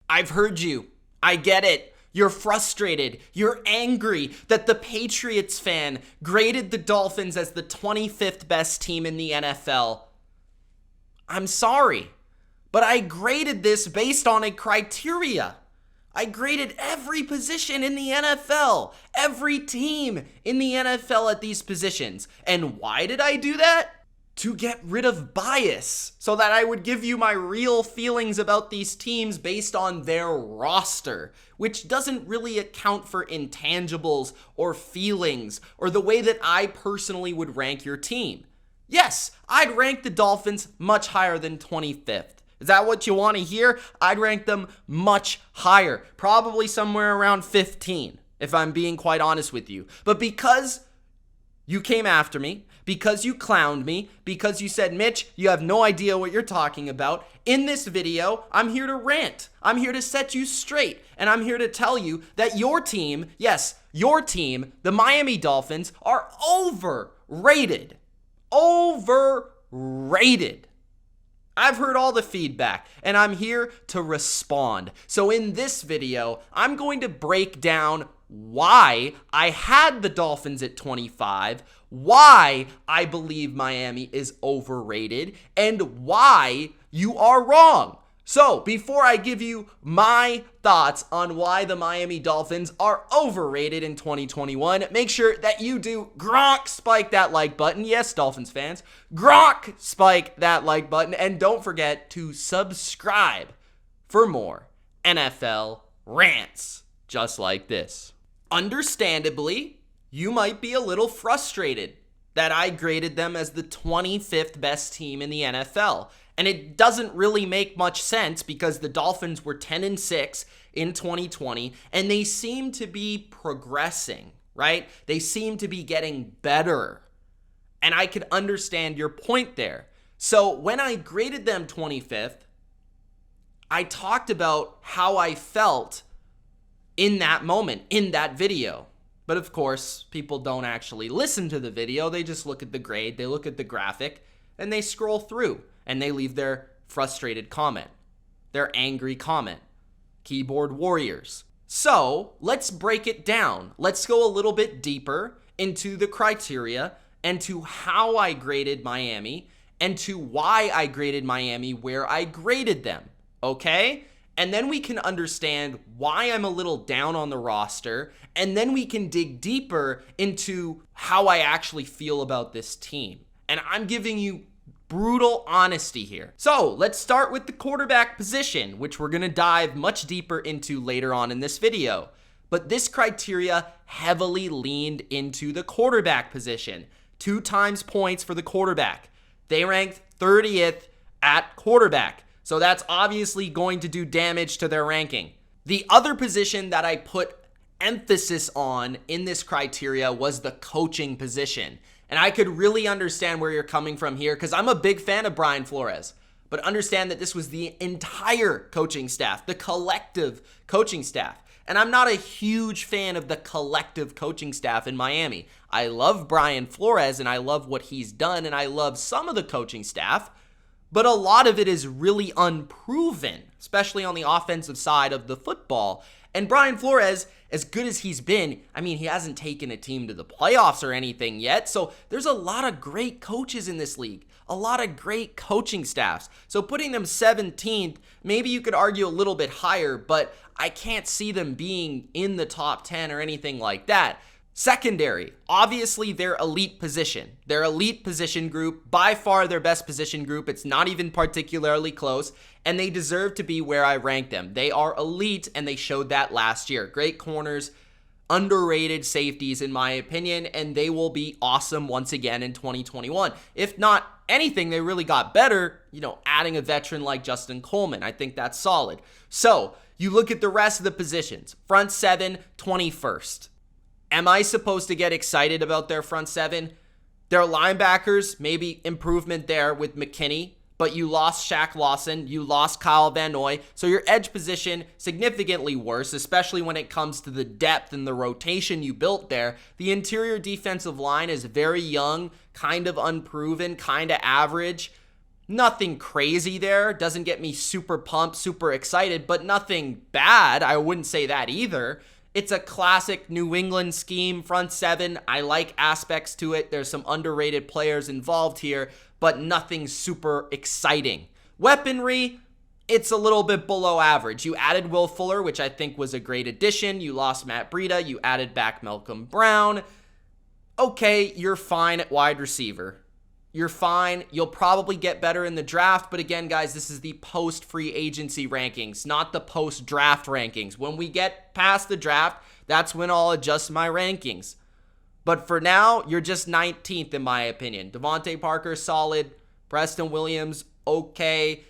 I've heard you. I get it. You're frustrated. You're angry that the Patriots fan graded the Dolphins as the 25th best team in the NFL. I'm sorry, but I graded this based on a criteria. I graded every position in the NFL, every team in the NFL at these positions. And why did I do that? To get rid of bias, so that I would give you my real feelings about these teams based on their roster, which doesn't really account for intangibles or feelings or the way that I personally would rank your team. Yes, I'd rank the Dolphins much higher than 25th. Is that what you want to hear? I'd rank them much higher, probably somewhere around 15, if I'm being quite honest with you. But because you came after me, because you clowned me, because you said, Mitch, you have no idea what you're talking about, in this video, I'm here to rant. I'm here to set you straight. And I'm here to tell you that your team, yes, your team, the Miami Dolphins, are overrated. Overrated. I've heard all the feedback, and I'm here to respond. So in this video, I'm going to break down why I had the Dolphins at 25, why I believe Miami is overrated, and why you are wrong. So before I give you my thoughts on why the Miami Dolphins are overrated in 2021, make sure that you do spike that like button. Yes, Dolphins fans, spike that like button, and don't forget to subscribe for more NFL rants just like this. Understandably, you might be a little frustrated that I graded them as the 25th best team in the NFL. And it doesn't really make much sense because the Dolphins were 10-6 in 2020, and they seem to be progressing, right? They seem to be getting better. And I could understand your point there. So when I graded them 25th, I talked about how I felt in that moment, in that video. But of course, people don't actually listen to the video. They just look at the grade, they look at the graphic, and they scroll through. And they leave their frustrated comment, their angry comment. Keyboard warriors. So let's break it down. Let's go a little bit deeper into the criteria and to how I graded Miami and to why I graded Miami where I graded them. Okay? And then we can understand why I'm a little down on the roster. And then we can dig deeper into how I actually feel about this team. And I'm giving you brutal honesty here. So let's start with the quarterback position, which we're going to dive much deeper into later on in this video. But this criteria heavily leaned into the quarterback position. 2 times points for the quarterback. They ranked 30th at quarterback. So that's obviously going to do damage to their ranking. The other position that I put emphasis on in this criteria was the coaching position. And I could really understand where you're coming from here because I'm a big fan of Brian Flores. But understand that this was the entire coaching staff, the collective coaching staff. And I'm not a huge fan of the collective coaching staff in Miami. I love Brian Flores and I love what he's done and I love some of the coaching staff. But a lot of it is really unproven, especially on the offensive side of the football. And Brian Flores, as good as he's been, I mean, he hasn't taken a team to the playoffs or anything yet. So there's a lot of great coaches in this league, a lot of great coaching staffs. So putting them 17th, maybe you could argue a little bit higher, but I can't see them being in the top 10 or anything like that. Secondary, obviously their elite position. Their elite position group, by far their best position group. It's not even particularly close, and they deserve to be where I rank them. They are elite, and they showed that last year. Great corners, underrated safeties in my opinion, and they will be awesome once again in 2021. If not anything, they really got better, adding a veteran like Justin Coleman. I think that's solid. So you look at the rest of the positions. Front 7, 21st. Am I supposed to get excited about their front 7? Their linebackers, maybe improvement there with McKinney, but you lost Shaq Lawson, you lost Kyle Van Noy, so your edge position significantly worse, especially when it comes to the depth and the rotation you built there. The interior defensive line is very young, kind of unproven, kind of average. Nothing crazy there. Doesn't get me super pumped, super excited, but nothing bad. I wouldn't say that either. It's a classic New England scheme, front seven. I like aspects to it. There's some underrated players involved here, but nothing super exciting. Weaponry, it's a little bit below average. You added Will Fuller, which I think was a great addition. You lost Matt Breida. You added back Malcolm Brown. Okay, you're fine at wide receiver. You're fine. You'll probably get better in the draft. But again, guys, this is the post-free agency rankings, not the post-draft rankings. When we get past the draft, that's when I'll adjust my rankings. But for now, you're just 19th in my opinion. Devontae Parker, solid. Preston Williams, okay.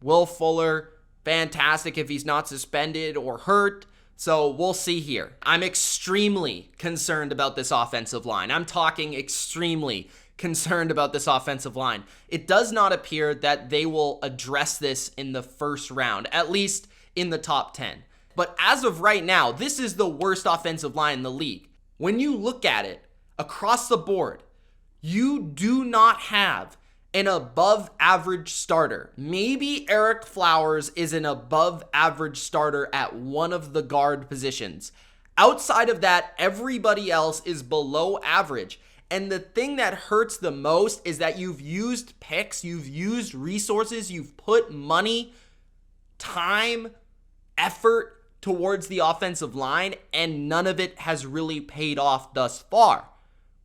Will Fuller, fantastic if he's not suspended or hurt. So we'll see here. I'm extremely concerned about this offensive line. I'm talking extremely concerned about this offensive line. It does not appear that they will address this in the first round, at least in the top 10. But as of right now, this is the worst offensive line in the league. When you look at it across the board, you do not have an above average starter. Maybe Eric Flowers is an above average starter at one of the guard positions. Outside of that, everybody else is below average. And the thing that hurts the most is that you've used picks, you've used resources, you've put money, time, effort towards the offensive line, and none of it has really paid off thus far.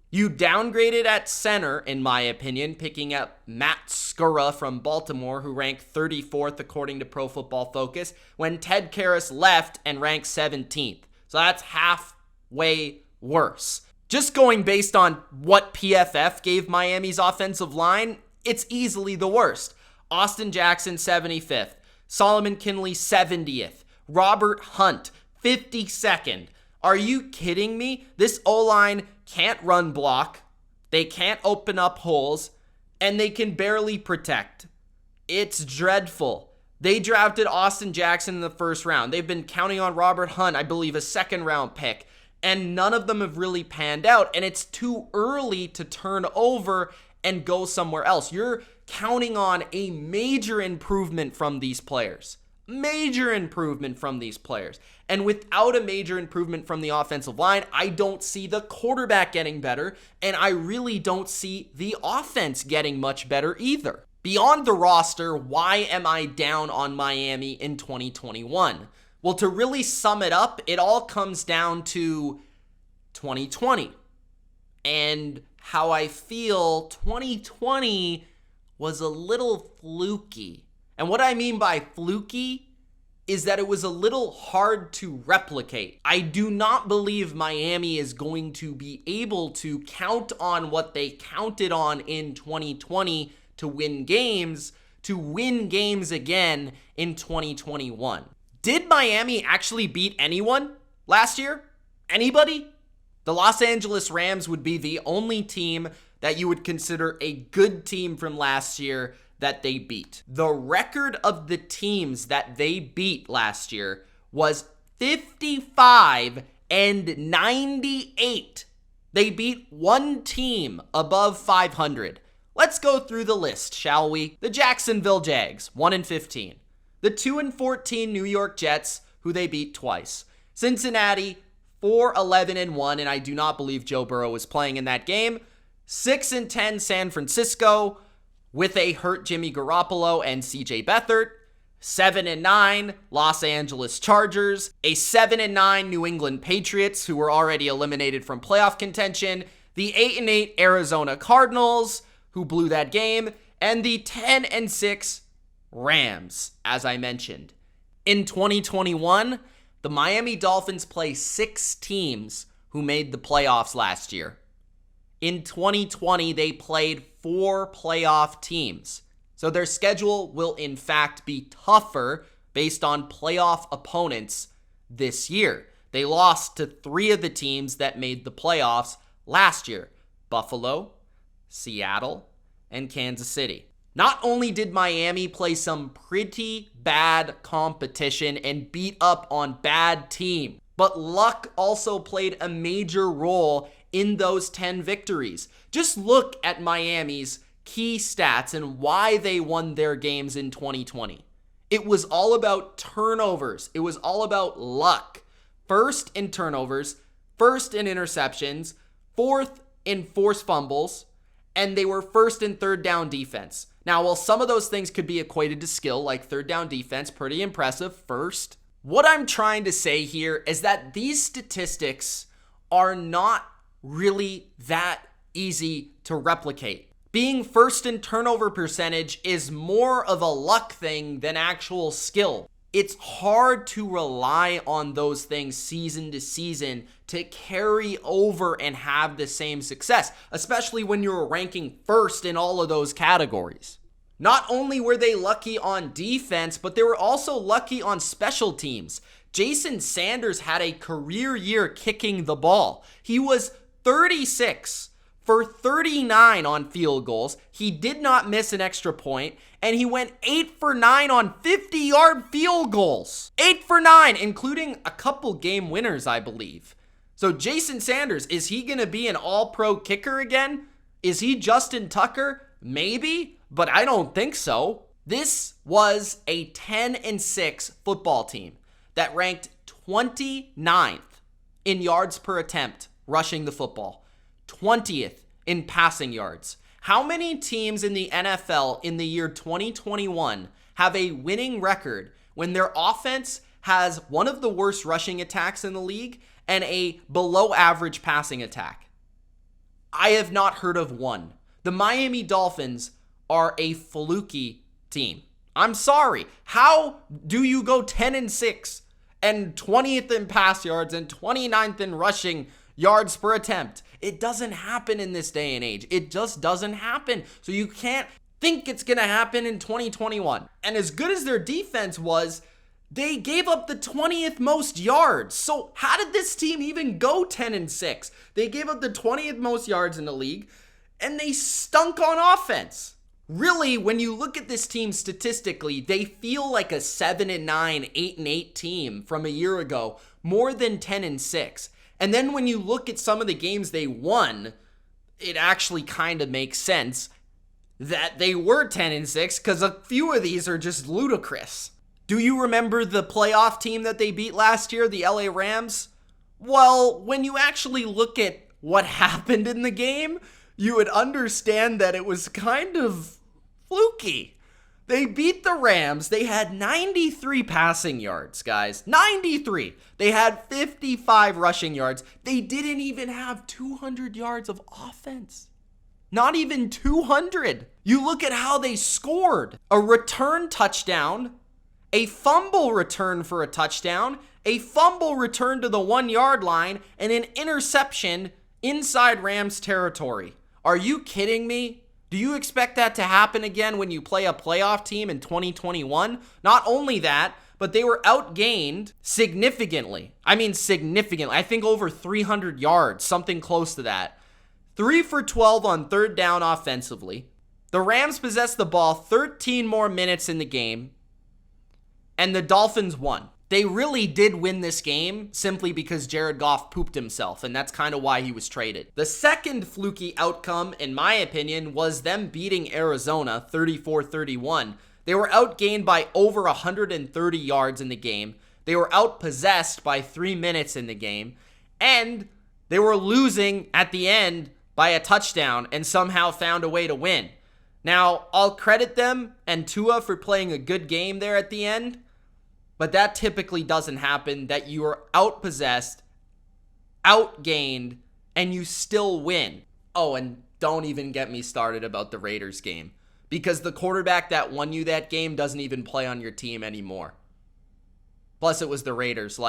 You downgraded at center, in my opinion, picking up Matt Skura from Baltimore, who ranked 34th according to Pro Football Focus, when Ted Karras left and ranked 17th. So that's halfway worse. Just going based on what PFF gave Miami's offensive line, it's easily the worst. Austin Jackson, 75th. Solomon Kinley, 70th. Robert Hunt, 52nd. Are you kidding me? This O-line can't run block, they can't open up holes, and they can barely protect. It's dreadful. They drafted Austin Jackson in the first round. They've been counting on Robert Hunt, I believe a second round pick, and none of them have really panned out, and it's too early to turn over and go somewhere else. You're counting on a major improvement from these players. Major improvement from these players. And without a major improvement from the offensive line, I don't see the quarterback getting better, and I really don't see the offense getting much better either. Beyond the roster, why am I down on Miami in 2021? Well, to really sum it up, it all comes down to 2020 and how I feel 2020 was a little fluky. And what I mean by fluky is that it was a little hard to replicate. I do not believe Miami is going to be able to count on what they counted on in 2020 to win games again in 2021. Did Miami actually beat anyone last year? Anybody? The Los Angeles Rams would be the only team that you would consider a good team from last year that they beat. The record of the teams that they beat last year was 55-98. They beat one team above 500. Let's go through the list, shall we? The Jacksonville Jags, 1-15. The 2-14 New York Jets, who they beat twice. Cincinnati, 4-11-1, and I do not believe Joe Burrow was playing in that game. 6-10 San Francisco, with a hurt Jimmy Garoppolo and CJ Beathard. 7-9 Los Angeles Chargers. A 7-9 New England Patriots, who were already eliminated from playoff contention. The 8-8 Arizona Cardinals, who blew that game. And the 10-6 Rams, as I mentioned. In 2021, the Miami Dolphins play 6 teams who made the playoffs last year. In 2020, they played 4 playoff teams. So their schedule will in fact be tougher based on playoff opponents this year. They lost to 3 of the teams that made the playoffs last year: Buffalo, Seattle, and Kansas City. Not only did Miami play some pretty bad competition and beat up on bad teams, but luck also played a major role in those 10 victories. Just look at Miami's key stats and why they won their games in 2020. It was all about turnovers. It was all about luck. First in turnovers, first in interceptions, fourth in forced fumbles, and they were first in third down defense. Now, while some of those things could be equated to skill, like third down defense, pretty impressive first. What I'm trying to say here is that these statistics are not really that easy to replicate. Being first in turnover percentage is more of a luck thing than actual skill. It's hard to rely on those things season to season to carry over and have the same success, especially when you're ranking first in all of those categories. Not only were they lucky on defense, but they were also lucky on special teams. Jason Sanders had a career year kicking the ball. He was 36 for 39 on field goals. He did not miss an extra point, and he went 8 for 9 on 50-yard field goals. 8 for 9, including a couple game winners, I believe. So Jason Sanders, is he going to be an all-pro kicker again? Is he Justin Tucker? Maybe, but I don't think so. This was a 10-6 football team that ranked 29th in yards per attempt rushing the football, 20th in passing yards. How many teams in the NFL in the year 2021 have a winning record when their offense has one of the worst rushing attacks in the league and a below average passing attack? I have not heard of one. The Miami Dolphins are a fluky team. I'm sorry. How do you go 10-6 and 20th in pass yards and 29th in rushing yards per attempt? It doesn't happen in this day and age. It just doesn't happen. So you can't think it's going to happen in 2021. And as good as their defense was, they gave up the 20th most yards. So how did this team even go 10-6? They gave up the 20th most yards in the league, and they stunk on offense. Really, when you look at this team statistically, they feel like a 7-9, 8-8 team from a year ago, more than 10-6. And then when you look at some of the games they won, it actually kind of makes sense that they were 10-6 because a few of these are just ludicrous. Do you remember the playoff team that they beat last year, the LA Rams? Well, when you actually look at what happened in the game, you would understand that it was kind of fluky. They beat the Rams. They had 93 passing yards, guys. 93. They had 55 rushing yards. They didn't even have 200 yards of offense. Not even 200. You look at how they scored. A return touchdown, a fumble return for a touchdown, a fumble return to the 1-yard line, and an interception inside Rams territory. Are you kidding me? Do you expect that to happen again when you play a playoff team in 2021? Not only that, but they were outgained significantly. I mean, significantly. I think over 300 yards, something close to that. 3 for 12 on third down offensively. The Rams possessed the ball 13 more minutes in the game, and the Dolphins won. They really did win this game simply because Jared Goff pooped himself, and that's kind of why he was traded. The second fluky outcome, in my opinion, was them beating Arizona 34-31. They were outgained by over 130 yards in the game. They were outpossessed by 3 minutes in the game, and they were losing at the end by a touchdown and somehow found a way to win. Now, I'll credit them and Tua for playing a good game there at the end, but that typically doesn't happen, that you are outpossessed, outgained, and you still win. Oh, and don't even get me started about the Raiders game, because the quarterback that won you that game doesn't even play on your team anymore. Plus, it was the Raiders.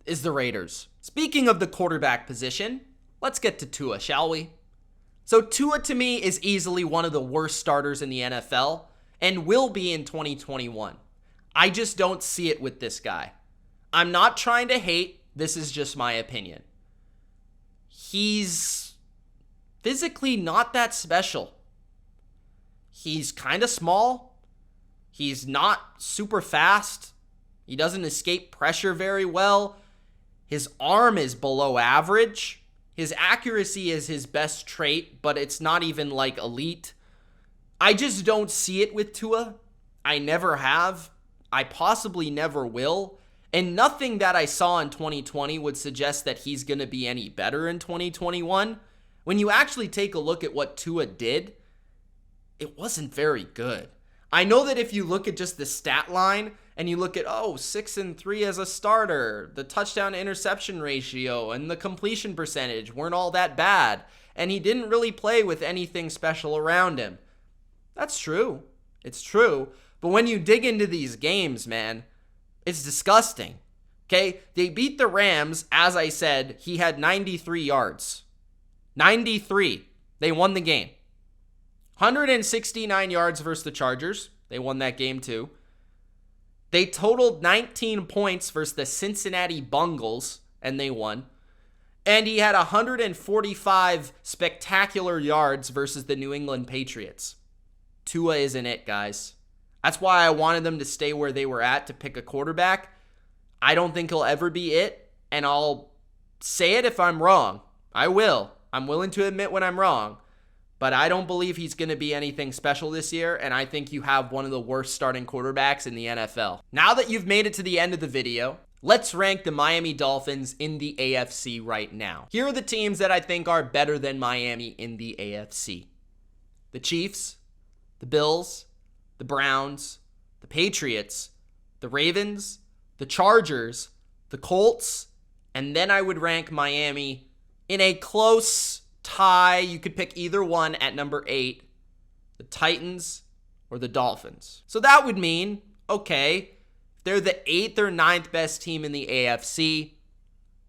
Is the Raiders. Speaking of the quarterback position, let's get to Tua, shall we? So Tua, to me, is easily one of the worst starters in the NFL, and will be in 2021. I just don't see it with this guy. I'm not trying to hate. This is just my opinion. He's physically not that special. He's kind of small. He's not super fast. He doesn't escape pressure very well. His arm is below average. His accuracy is his best trait, but it's not even like elite. I just don't see it with Tua. I never have. I possibly never will. And nothing that I saw in 2020 would suggest that he's going to be any better in 2021. When you actually take a look at what Tua did, it wasn't very good. I know that if you look at just the stat line and you look at, 6-3 as a starter, the touchdown to interception ratio and the completion percentage weren't all that bad, and he didn't really play with anything special around him. That's true. It's true. But when you dig into these games, man, it's disgusting. Okay? They beat the Rams. As I said, he had 93 yards. 93. They won the game. 169 yards versus the Chargers. They won that game too. They totaled 19 points versus the Cincinnati Bengals, and they won. And he had 145 spectacular yards versus the New England Patriots. Tua isn't it, guys. That's why I wanted them to stay where they were at to pick a quarterback. I don't think he'll ever be it, and I'll say it if I'm wrong. I will. I'm willing to admit when I'm wrong. But I don't believe he's going to be anything special this year, and I think you have one of the worst starting quarterbacks in the NFL. Now that you've made it to the end of the video, let's rank the Miami Dolphins in the AFC right now. Here are the teams that I think are better than Miami in the AFC. The Chiefs, the Bills, the Browns, the Patriots, the Ravens, the Chargers, the Colts, and then I would rank Miami in a close tie. You could pick either one at number 8, the Titans or the Dolphins. So that would mean, okay, they're the 8th or 9th best team in the AFC.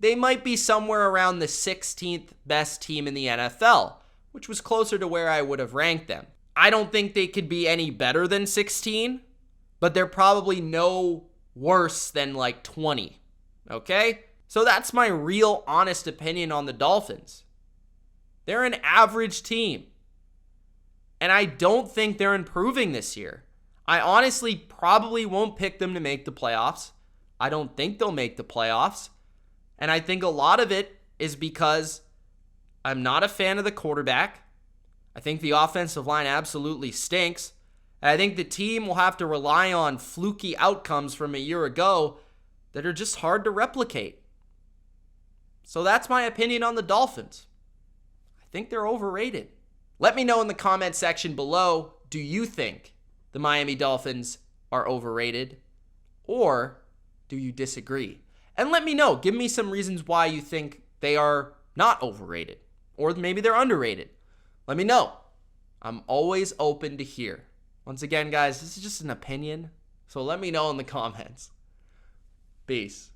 They might be somewhere around the 16th best team in the NFL, which was closer to where I would have ranked them. I don't think they could be any better than 16, but they're probably no worse than like 20, okay? So that's my real honest opinion on the Dolphins. They're an average team, and I don't think they're improving this year. I honestly probably won't pick them to make the playoffs. I don't think they'll make the playoffs, and I think a lot of it is because I'm not a fan of the quarterback. I think the offensive line absolutely stinks, and I think the team will have to rely on fluky outcomes from a year ago that are just hard to replicate. So that's my opinion on the Dolphins. I think they're overrated. Let me know in the comment section below, do you think the Miami Dolphins are overrated, or do you disagree? And let me know. Give me some reasons why you think they are not overrated, or maybe they're underrated. Let me know. I'm always open to hear. Once again, guys, this is just an opinion, so let me know in the comments. Peace.